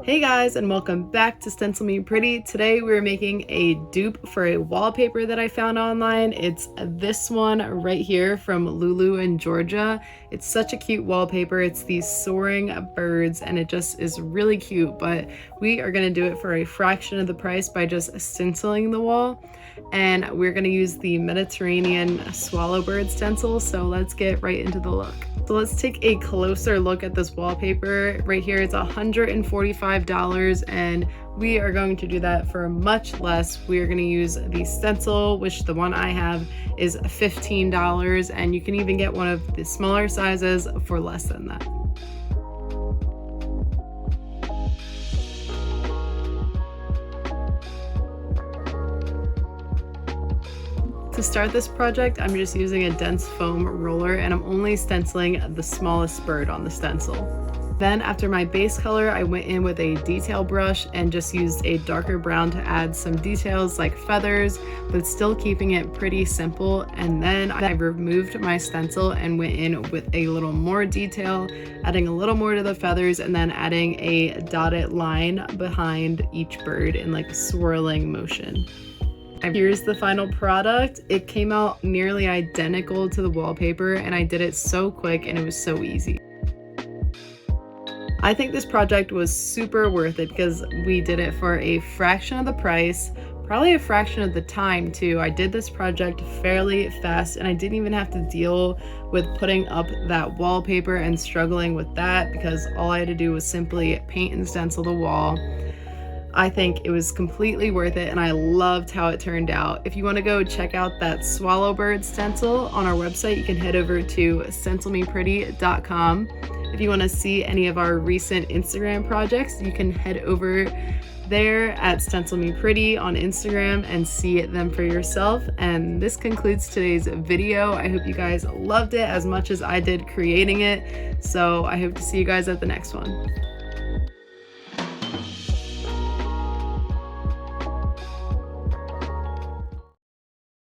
Hey guys, and welcome back to Stencil Me Pretty. Today we're making a dupe for a wallpaper that I found online. It's this one right here from Lulu in Georgia. It's such a cute wallpaper. It's these soaring birds and it just is really cute, but we are going to do it for a fraction of the price by just stenciling the wall. And we're going to use the Mediterranean swallowbird stencil, so let's get right into the look. So let's take a closer look at this wallpaper. Right here it's $145 and we are going to do that for much less. We are going to use the stencil, which the one I have is $15, and you can even get one of the smaller sizes for less than that. To start this project, I'm just using a dense foam roller and I'm only stenciling the smallest bird on the stencil. Then after my base color, I went in with a detail brush and just used a darker brown to add some details like feathers, but still keeping it pretty simple. And then I removed my stencil and went in with a little more detail, adding a little more to the feathers and then adding a dotted line behind each bird in like swirling motion. Here's the final product. It came out nearly identical to the wallpaper and I did it so quick and it was so easy. I think this project was super worth it because we did it for a fraction of the price, probably a fraction of the time too. I did this project fairly fast and I didn't even have to deal with putting up that wallpaper and struggling with that because all I had to do was simply paint and stencil the wall. I think it was completely worth it and I loved how it turned out. If you want to go check out that swallowbird stencil on our website, you can head over to stencilmepretty.com. If you want to see any of our recent Instagram projects, you can head over there at Stencil Me Pretty on Instagram and see them for yourself. And this concludes today's video. I hope you guys loved it as much as I did creating it. So I hope to see you guys at the next one.